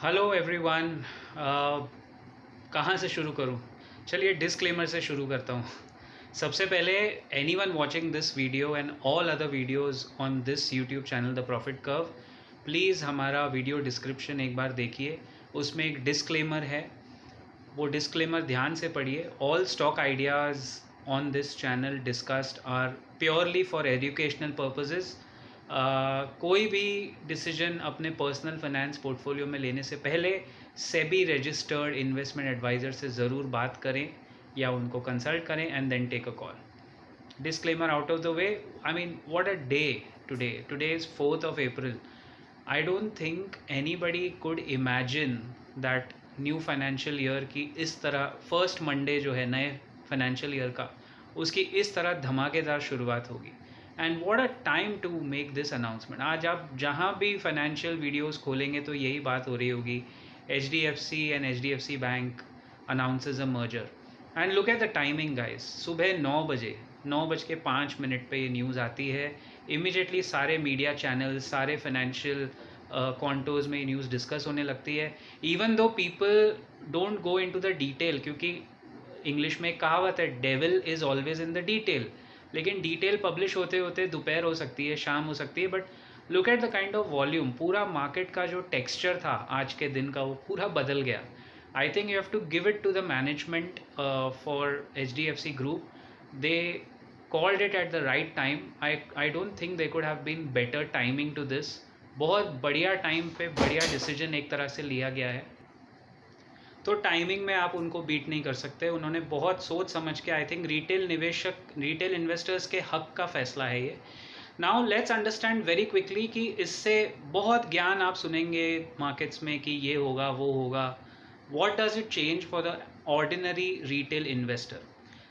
Hello everyone. कहाँ से शुरू करूँ? चलिए डिस्क्लेमर से शुरू करता हूँ। सबसे पहले anyone watching this video and all other videos on this YouTube channel the profit curve, please हमारा वीडियो डिस्क्रिप्शन एक बार देखिए, उसमें एक डिस्क्लेमर है, वो डिस्क्लेमर ध्यान से पढ़िए। All stock ideas on this channel discussed are purely for educational purposes. कोई भी डिसीजन अपने पर्सनल फाइनेंस पोर्टफोलियो में लेने से पहले सेबी रजिस्टर्ड इन्वेस्टमेंट एडवाइज़र से ज़रूर बात करें या उनको कंसल्ट करें and then take a call. Disclaimer out of the way. I mean, what a day today. Today is 4th of April. I don't think anybody could imagine that new financial year की इस तरह first Monday जो है नए financial year का, उसकी इस तरह धमाकेदार शुरुआत होगी। And what a time to make this announcement. आज आप जहाँ भी फाइनेंशियल वीडियोस खोलेंगे तो यही बात हो रही होगी, HDFC and HDFC bank announces a merger. And look at the timing guys, सुबह 9:05 पे ये न्यूज़ आती है। इमीडिएटली सारे मीडिया चैनल, सारे फाइनेंशियल कॉन्टोर्स में ये न्यूज़ डिस्कस होने लगती है। Even though people don't go into the detail, क्योंकि इंग्लिश में एक कहावत है, devil is always in the detail. लेकिन डिटेल पब्लिश होते होते दोपहर हो सकती है, शाम हो सकती है, but look at the kind of volume. पूरा मार्केट का जो टेक्सचर था आज के दिन का, वो पूरा बदल गया। I think you have to give it to the management for HDFC Group. They called it at the right time. I don't think they could have been better timing to this. बहुत बढ़िया time पे बढ़िया decision एक तरह से लिया गया है, तो टाइमिंग में आप उनको बीट नहीं कर सकते। उन्होंने बहुत सोच समझ के, आई थिंक रिटेल इन्वेस्टर्स के हक का फैसला है ये। Now let's understand very quickly कि इससे बहुत ज्ञान आप सुनेंगे मार्केट्स में कि ये होगा वो होगा। What does it change for the ordinary retail investor?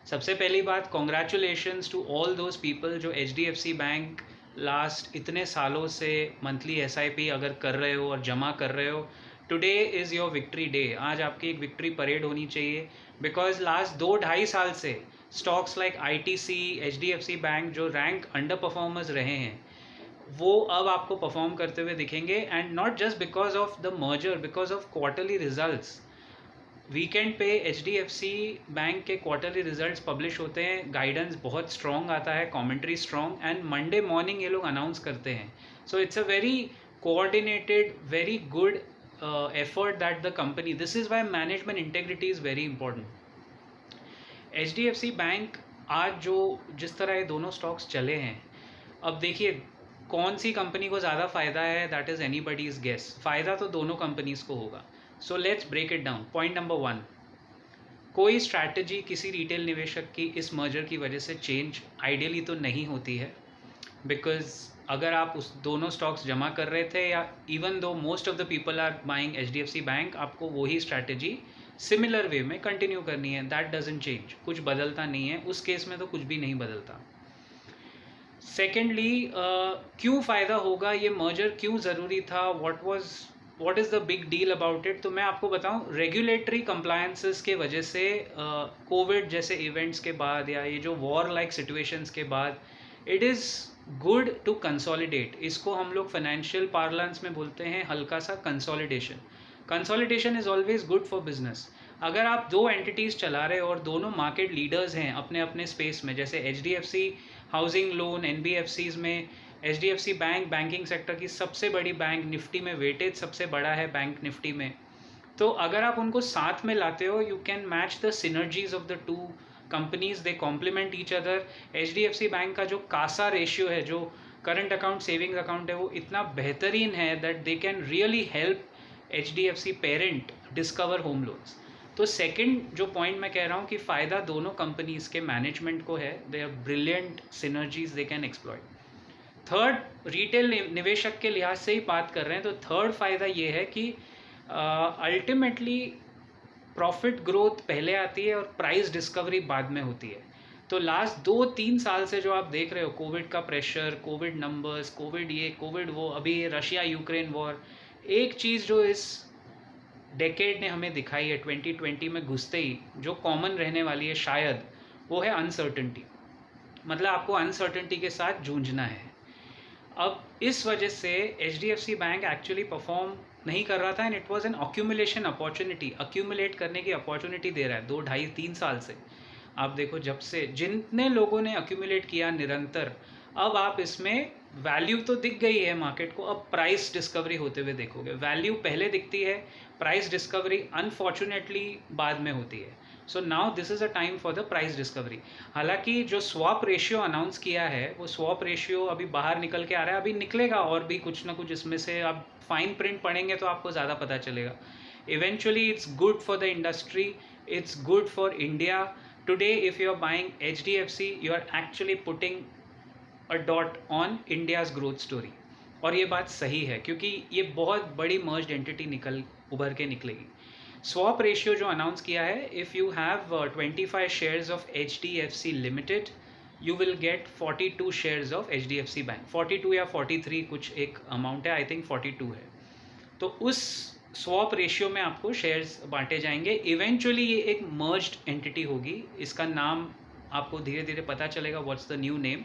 सबसे पहली बात, congratulations to all those people जो HDFC बैंक लास्ट इतने सालों से मंथली SIP अगर कर रहे हो और जमा कर रहे हो, today is your victory day. आज आपकी एक विक्ट्री परेड होनी चाहिए, बिकॉज लास्ट 2-2.5 साल से stocks like ITC, HDFC bank जो रैंक अंडर परफॉर्मर्स रहे हैं, वो अब आपको परफॉर्म करते हुए दिखेंगे। And not just because of the merger, because of quarterly results. Weekend पे HDFC बैंक के क्वार्टरली रिजल्ट्स पब्लिश होते हैं, गाइडेंस बहुत स्ट्रॉन्ग आता है, commentary strong, and Monday morning ये लोग अनाउंस करते हैं। सो it's a very coordinated, very good effort that the company, this is why management integrity is very important. HDFC bank आज जो जिस तरह ये दोनों स्टॉक्स चले हैं, अब देखिए कौन सी कंपनी को ज़्यादा फ़ायदा है, दैट इज़ एनीबडीज़ गेस। फ़ायदा तो दोनों कंपनीज़ को होगा। So let's break it down. Point number 1, कोई स्ट्रैटेजी किसी रिटेल निवेशक की इस मर्जर की वजह से चेंज आइडियली तो नहीं होती है, बिकॉज अगर आप उस दोनों स्टॉक्स जमा कर रहे थे, या even those most of the people are buying HDFC bank, आपको वही स्ट्रैटेजी सिमिलर वे में कंटिन्यू करनी है। दैट डजंट चेंज, कुछ बदलता नहीं है उस केस में, तो कुछ भी नहीं बदलता। सेकेंडली, क्यों फ़ायदा होगा, ये मर्जर क्यों ज़रूरी था, what is the big deal about it. तो मैं आपको बताऊं, रेगुलेटरी कंप्लायंसेस के वजह से कोविड जैसे इवेंट्स के बाद, या ये जो वॉर लाइक सिचुएशंस के बाद, it is good to consolidate. इसको हम लोग फाइनेंशियल पार्लेंस में बोलते हैं हल्का सा consolidation. Consolidation is always good for business. अगर आप दो एंटिटीज़ चला रहे हो और दोनों मार्केट लीडर्स हैं अपने अपने स्पेस में, जैसे HDFC हाउसिंग लोन, NBFCs में, HDFC बैंक बैंकिंग सेक्टर की सबसे बड़ी बैंक, निफ्टी में वेटेज सबसे बड़ा है बैंक निफ्टी में, तो अगर आप उनको साथ में लाते हो, you can match the synergies of the two companies, they complement each other. HDFC bank का जो कासा रेशियो है, जो करंट अकाउंट सेविंग्स अकाउंट है, वो इतना बेहतरीन है that they can really help HDFC parent discover home loans. तो सेकंड जो पॉइंट मैं कह रहा हूँ कि फ़ायदा दोनों कंपनीज़ के मैनेजमेंट को है, they are brilliant synergies they can exploit. Third, retail निवेशक के लिहाज से ही बात कर रहे हैं, तो थर्ड फ़ायदा ये है कि अल्टीमेटली प्रॉफिट ग्रोथ पहले आती है और प्राइस डिस्कवरी बाद में होती है। तो लास्ट 2-3 साल से जो आप देख रहे हो, कोविड का प्रेशर, कोविड नंबर्स, कोविड ये कोविड वो, अभी ये रशिया यूक्रेन वॉर, एक चीज़ जो इस डेकेड ने हमें दिखाई है 2020 में घुसते ही, जो कॉमन रहने वाली है शायद, वो है अनसर्टेनिटी। मतलब आपको अनसर्टेनिटी के साथ जूझना है। अब इस वजह से HDFC बैंक एक्चुअली परफॉर्म नहीं कर रहा था and it was an accumulation opportunity, accumulate करने की अपॉर्चुनिटी दे रहा है 2 ढाई 3 साल से। आप देखो जब से जितने लोगों ने अक्यूमुलेट किया निरंतर, अब आप इसमें वैल्यू तो दिख गई है मार्केट को, अब प्राइस डिस्कवरी होते हुए देखोगे। वैल्यू पहले दिखती है, प्राइस डिस्कवरी अनफॉर्चुनेटली बाद में होती है। So now this is a time for the price discovery. हालांकि जो स्वैप रेशियो अनाउंस किया है वो स्वैप रेशियो अभी बाहर निकल के आ रहा है, अभी निकलेगा और भी कुछ ना कुछ इसमें से, आप फाइन प्रिंट पढ़ेंगे तो आपको ज़्यादा पता चलेगा। Eventually it's good for the industry, it's good for India. Today if you are buying HDFC you are actually putting a dot on India's growth story. और ये बात सही है क्योंकि ये बहुत बड़ी मर्ज्ड एंटिटी उभर के निकलेगी। स्वैप रेशियो जो अनाउंस किया है, if you have 25 shares of HDFC limited you will get 42 shares of HDFC bank. 42 या 43 कुछ एक अमाउंट है, आई थिंक 42 है। तो उस स्वैप रेशियो में आपको शेयर्स बांटे जाएंगे। इवेंचुअली ये एक मर्ज्ड एंटिटी होगी, इसका नाम आपको धीरे धीरे पता चलेगा व्हाट्स द न्यू नेम,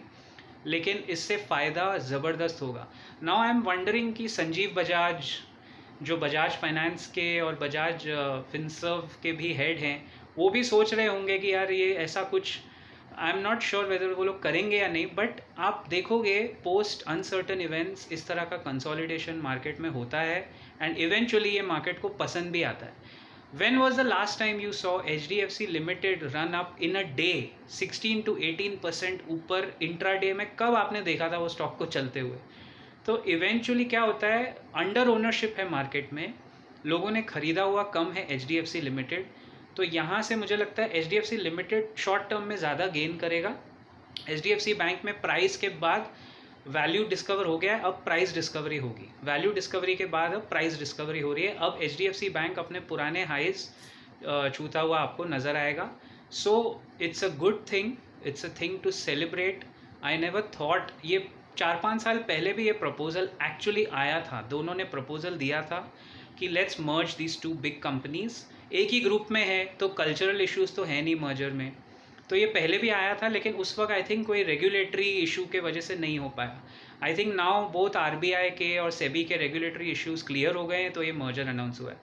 लेकिन इससे फ़ायदा ज़बरदस्त होगा। नाउ आई एम वंडरिंग कि संजीव बजाज जो बजाज फाइनेंस के और बजाज फिनसर्व के भी हेड हैं, वो भी सोच रहे होंगे कि यार ये ऐसा कुछ, I am not sure whether वो लोग करेंगे या नहीं, बट आप देखोगे पोस्ट अनसर्टन इवेंट्स इस तरह का कंसोलिडेशन मार्केट में होता है एंड इवेंचुअली ये मार्केट को पसंद भी आता है। When was the last time you saw HDFC Limited run up in a day 16 to 18% ऊपर इंट्राडे में? कब आपने देखा था वो स्टॉक को चलते हुए? तो इवेंचुअली क्या होता है, अंडर ओनरशिप है मार्केट में, लोगों ने खरीदा हुआ कम है HDFC लिमिटेड, तो यहाँ से मुझे लगता है HDFC लिमिटेड शॉर्ट टर्म में ज़्यादा गेन करेगा। HDFC बैंक में प्राइस के बाद वैल्यू डिस्कवर हो गया है, अब प्राइस डिस्कवरी होगी। वैल्यू डिस्कवरी के बाद अब प्राइस डिस्कवरी हो रही है। अब HDFC बैंक अपने पुराने हाइज छूता हुआ आपको नज़र आएगा। So it's a good thing, it's a thing to celebrate. I never thought, ये 4-5 साल पहले भी ये प्रपोजल एक्चुअली आया था, दोनों ने प्रपोजल दिया था कि let's merge these 2 big companies. एक ही ग्रुप में है तो कल्चरल इश्यूज़ तो है नहीं मर्जर में, तो ये पहले भी आया था, लेकिन उस वक्त आई थिंक कोई रेगुलेटरी इशू के वजह से नहीं हो पाया। I think now both RBI के और सेबी के रेगुलेटरी इश्यूज़ क्लियर हो गए हैं, तो ये मर्जर अनाउंस हुआ है।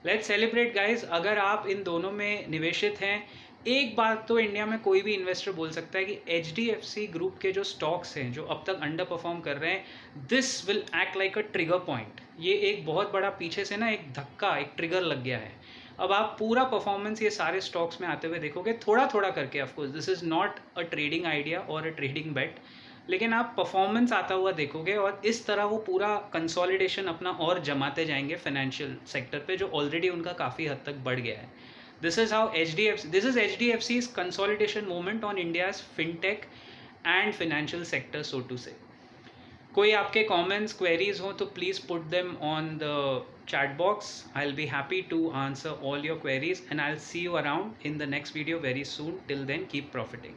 Let's celebrate guys. अगर आप इन दोनों में निवेशित हैं, एक बात तो इंडिया में कोई भी इन्वेस्टर बोल सकता है कि HDFC ग्रुप के जो स्टॉक्स हैं जो अब तक अंडर परफॉर्म कर रहे हैं, this will act like a trigger point. ये एक बहुत बड़ा पीछे से ना एक धक्का, एक ट्रिगर लग गया है। अब आप पूरा परफॉर्मेंस ये सारे स्टॉक्स में आते हुए देखोगे, थोड़ा थोड़ा करके। Of course this is not a trading idea और अ ट्रेडिंग बेट, लेकिन आप परफॉर्मेंस आता हुआ देखोगे और इस तरह वो पूरा कंसोलिडेशन अपना और जमाते जाएंगे फाइनेंशियल सेक्टर पे, जो ऑलरेडी उनका काफ़ी हद तक बढ़ गया है। This is how this is HDFC's consolidation movement on India's fintech and financial sector, so to say. कोई आपके कमेंट्स क्वेरीज हो तो please put them on the chat box. I'll be happy to answer all your queries and I'll see you around in the next video very soon. Till then, keep profiting.